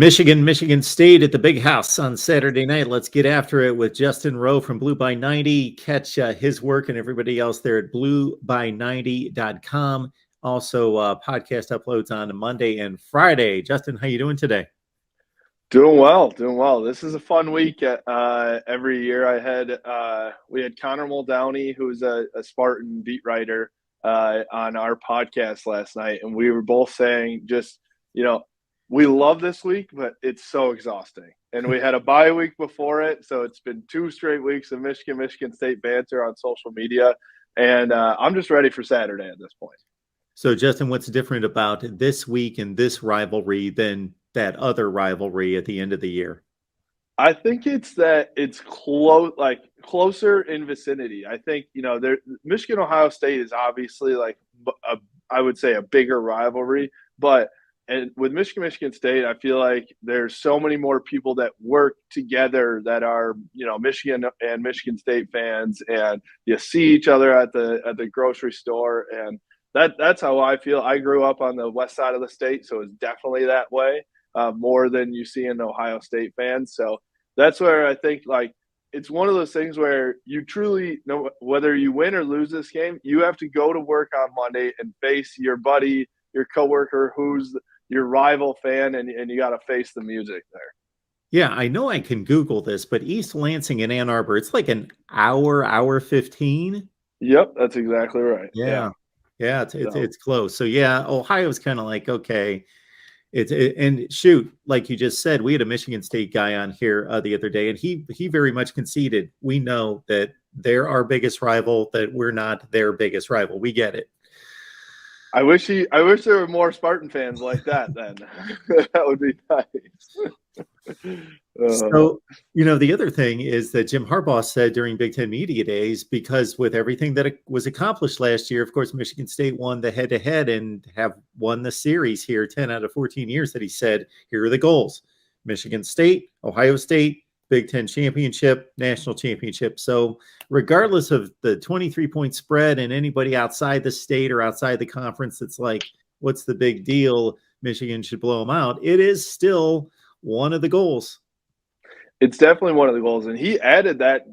Michigan State at the Big House on Saturday night. Let's get after it with Justin Rowe from Blue by 90. Catch his work and everybody else there at blueby90.com. Also, podcast uploads on Monday and Friday. Justin, how you doing today? Doing well. This is a fun week. Every year we had Connor Muldowney, who's a Spartan beat writer, on our podcast last night, and we were both saying we love this week, but it's so exhausting. And we had a bye week before it, so it's been 2 straight weeks of Michigan State banter on social media, and I'm just ready for Saturday at this point. So, Justin, what's different about this week and this rivalry than that other rivalry at the end of the year? I think it's that it's closer in vicinity. I think, Michigan-Ohio State is obviously I would say a bigger rivalry, but with Michigan State, I feel like there's so many more people that work together that are, Michigan and Michigan State fans, and you see each other at the grocery store, and that's how I feel. I grew up on the west side of the state, so it's definitely that way, more than you see in Ohio State fans. So that's where I think it's one of those things where you truly know whether you win or lose this game, you have to go to work on Monday and face your buddy, your coworker, who's your rival fan, and you got to face the music there. Yeah, I know I can Google this, but East Lansing and Ann Arbor, it's like an hour 15. Yep, that's exactly right. Yeah, it's close. So yeah, Ohio's kind of like, okay, and shoot, like you just said, we had a Michigan State guy on here the other day, and he very much conceded. We know that they're our biggest rival, that we're not their biggest rival. We get it. I wish there were more Spartan fans like that then. That would be nice. So, the other thing is that Jim Harbaugh said during Big Ten Media Days, because with everything that was accomplished last year, of course, Michigan State won the head-to-head and have won the series here 10 out of 14 years, that he said, here are the goals. Michigan State, Ohio State, Big Ten championship, national championship. So regardless of the 23-point spread and anybody outside the state or outside the conference, it's like, what's the big deal? Michigan should blow them out. It is still one of the goals. It's definitely one of the goals. And he added that,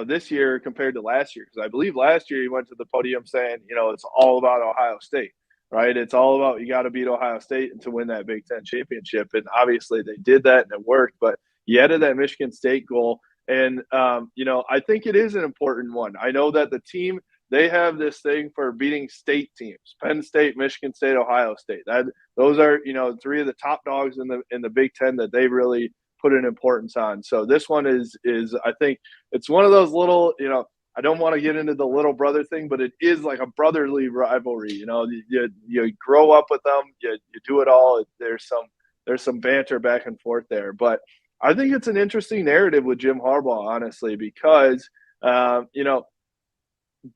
this year compared to last year, because I believe last year he went to the podium saying, it's all about Ohio State, right? It's all about, you got to beat Ohio State to win that Big Ten championship. And obviously they did that and it worked, but he added that Michigan State goal. And, I think it is an important one. I know that the team, they have this thing for beating state teams: Penn State, Michigan State, Ohio State. Those are, 3 of the top dogs in the Big Ten that they really put an importance on. So this one is I think it's one of those little, I don't want to get into the little brother thing, but it is like a brotherly rivalry. You grow up with them, you do it all. There's some banter back and forth there, but I think it's an interesting narrative with Jim Harbaugh, honestly, because,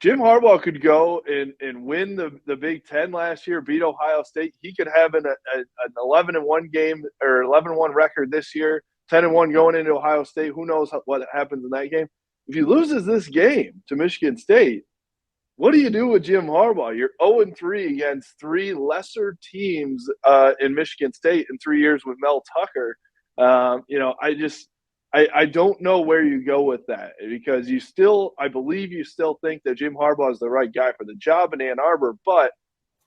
Jim Harbaugh could go and win the Big Ten last year, beat Ohio State. He could have an 11-1 game or 11-1 record this year, 10-1 going into Ohio State. Who knows what happens in that game? If he loses this game to Michigan State, what do you do with Jim Harbaugh? You're 0-3 against 3 lesser teams in Michigan State in 3 years with Mel Tucker. I don't know where you go with that, because I believe you still think that Jim Harbaugh is the right guy for the job in Ann Arbor, but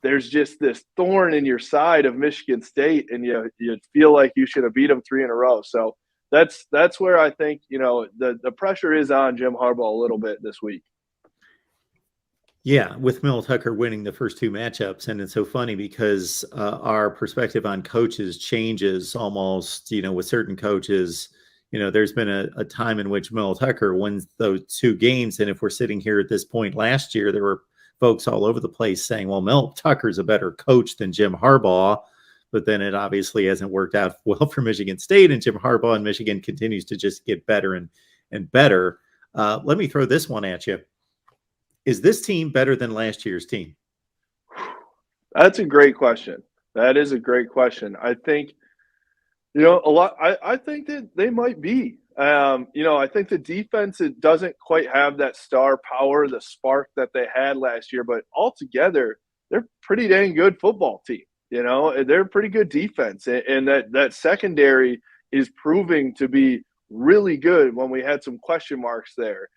there's just this thorn in your side of Michigan State, and you feel like you should have beat them 3 in a row. So that's where I think, the pressure is on Jim Harbaugh a little bit this week. Yeah, with Mel Tucker winning the first 2 matchups. And it's so funny because our perspective on coaches changes almost, with certain coaches. There's been a time in which Mel Tucker wins those 2 games. And if we're sitting here at this point last year, there were folks all over the place saying, well, Mel Tucker's a better coach than Jim Harbaugh. But then it obviously hasn't worked out well for Michigan State, and Jim Harbaugh in Michigan continues to just get better and better. Let me throw this one at you. Is this team better than last year's team? That's a great question. That is a great question. I think, I think that they might be. I think the defense, it doesn't quite have that star power, the spark that they had last year, but altogether, they're a pretty dang good football team. You know, they're a pretty good defense, and that secondary is proving to be really good when we had some question marks there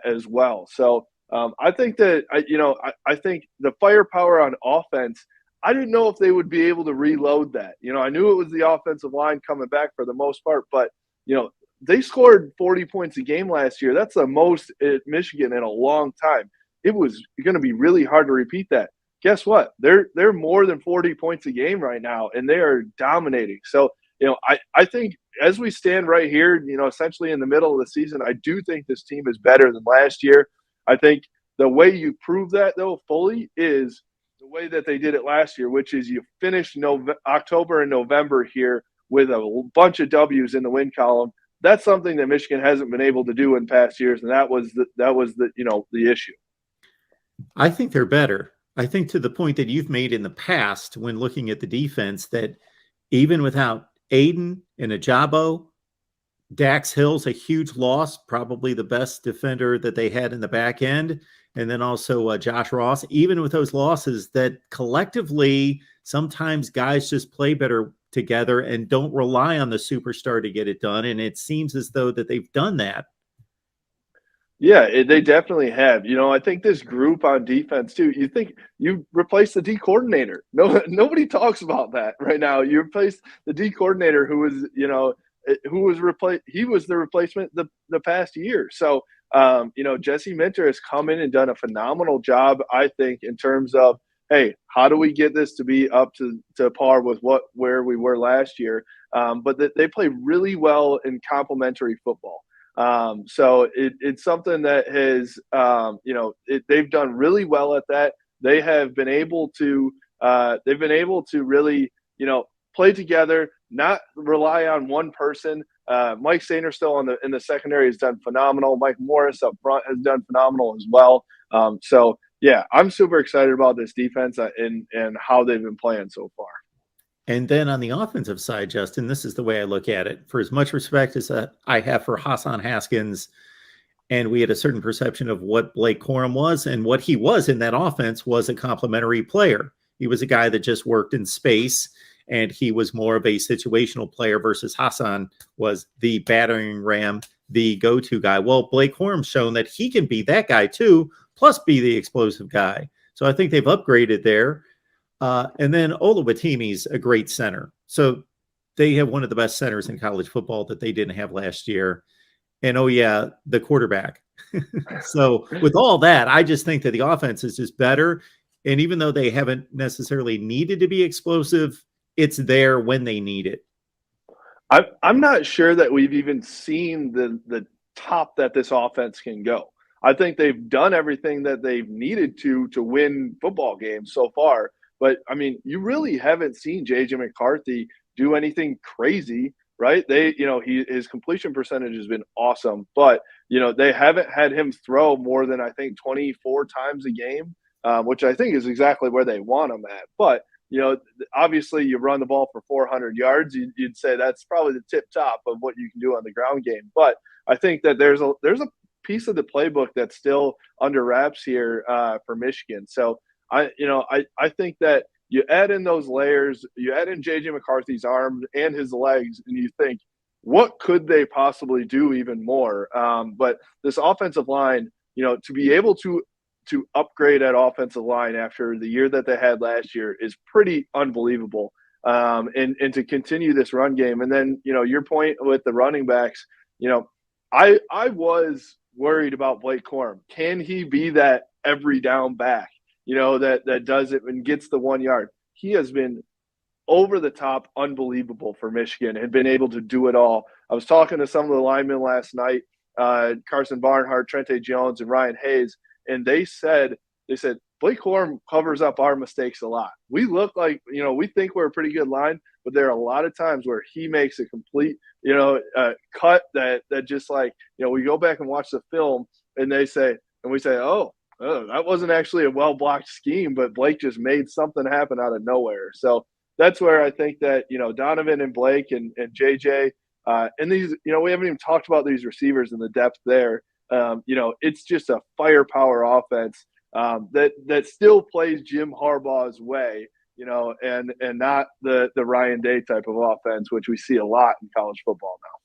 as well. So I think that I think the firepower on offense. I didn't know if they would be able to reload that. You know, I knew it was the offensive line coming back for the most part, but they scored 40 points a game last year. That's the most at Michigan in a long time. It was going to be really hard to repeat that. Guess what? They're more than 40 points a game right now, and they are dominating. So, I think as we stand right here, essentially in the middle of the season, I do think this team is better than last year. I think the way you prove that, though, fully is the way that they did it last year, which is you finish October and November here with a bunch of W's in the win column. That's something that Michigan hasn't been able to do in past years, and that was the issue. I think they're better. I think to the point that you've made in the past when looking at the defense that even without Aiden and Ajabo, Dax Hill's a huge loss, probably the best defender that they had in the back end. And then also Josh Ross, even with those losses, that collectively sometimes guys just play better together and don't rely on the superstar to get it done. And it seems as though that they've done that. Yeah, they definitely have. I think this group on defense too. You think you replace the D coordinator? No, nobody talks about that right now. You replace the D coordinator, who was replaced. He was the replacement the past year. So, Jesse Minter has come in and done a phenomenal job. I think in terms of, hey, how do we get this to be up to par with where we were last year? But they play really well in complementary football. So it's something that has, they've done really well at that. They have been able to, really, play together, not rely on one person. Mike Sainristil in the secondary has done phenomenal. Mike Morris up front has done phenomenal as well. So yeah, I'm super excited about this defense and how they've been playing so far. And then on the offensive side, Justin, this is the way I look at it. For as much respect as I have for Hassan Haskins, and we had a certain perception of what Blake Corum was, and what he was in that offense was a complementary player. He was a guy that just worked in space, and he was more of a situational player versus Hassan was the battering ram, the go-to guy. Well, Blake Corum's shown that he can be that guy too, plus be the explosive guy. So I think they've upgraded there. And then Oluwatimi's a great center. So they have one of the best centers in college football that they didn't have last year. And oh yeah, the quarterback. So with all that, I just think that the offense is just better. And even though they haven't necessarily needed to be explosive, it's there when they need it. I'm not sure that we've even seen the top that this offense can go. I think they've done everything that they've needed to win football games so far. But, I mean, you really haven't seen J.J. McCarthy do anything crazy, right? His completion percentage has been awesome. But, they haven't had him throw more than, I think, 24 times a game, which I think is exactly where they want him at. But, obviously you run the ball for 400 yards. You'd say that's probably the tip top of what you can do on the ground game. But I think that there's a piece of the playbook that's still under wraps here for Michigan. So, I think that you add in those layers, you add in J.J. McCarthy's arms and his legs, and you think, what could they possibly do even more? But this offensive line, to be able to upgrade that offensive line after the year that they had last year is pretty unbelievable. And to continue this run game. And then, your point with the running backs, I was worried about Blake Corum. Can he be that every down back? That does it and gets the 1 yard. He has been over the top unbelievable for Michigan and been able to do it all. I was talking to some of the linemen last night, Carson Barnhart, Trente Jones, and Ryan Hayes, and they said Blake Corum covers up our mistakes a lot. We look like, we think we're a pretty good line, but there are a lot of times where he makes a complete, cut that just like, we go back and watch the film and we say, oh, that wasn't actually a well-blocked scheme, but Blake just made something happen out of nowhere. So that's where I think that, Donovan and Blake and JJ, and these, we haven't even talked about these receivers and the depth there. It's just a firepower offense that still plays Jim Harbaugh's way. and not the Ryan Day type of offense, which we see a lot in college football now.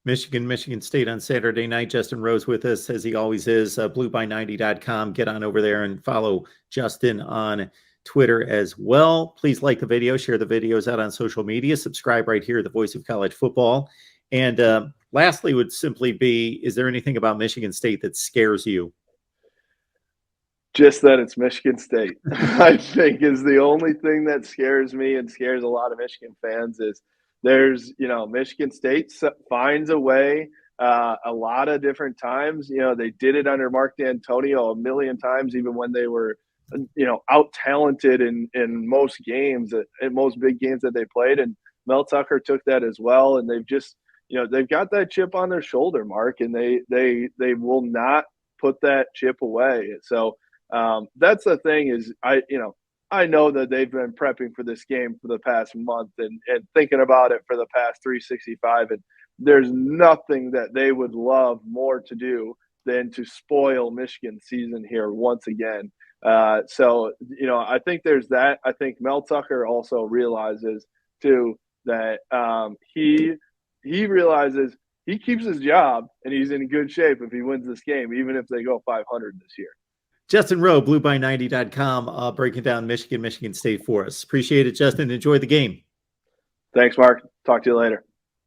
Michigan State on Saturday night. Justin Rose with us, as he always is. BlueBy90.com. Get on over there and follow Justin on Twitter as well. Please like the video, share the videos out on social media, subscribe right here, the Voice of College Football. And lastly would simply be, is there anything about Michigan State that scares you? Just that it's Michigan State, I think, is the only thing that scares me and scares a lot of Michigan fans. Is there's, Michigan State finds a way a lot of different times. They did it under Mark D'Antonio a million times, even when they were, out talented in most games, in most big games that they played. And Mel Tucker took that as well. And they've just, they've got that chip on their shoulder, Mark, and they will not put that chip away. So that's the thing is I know that they've been prepping for this game for the past month and thinking about it for the past 365. And there's nothing that they would love more to do than to spoil Michigan's season here once again. So, I think there's that. I think Mel Tucker also realizes too that he realizes he keeps his job and he's in good shape if he wins this game, even if they go 500 this year. Justin Rowe, BlueBy90.com, breaking down Michigan State for us. Appreciate it, Justin. Enjoy the game. Thanks, Mark. Talk to you later.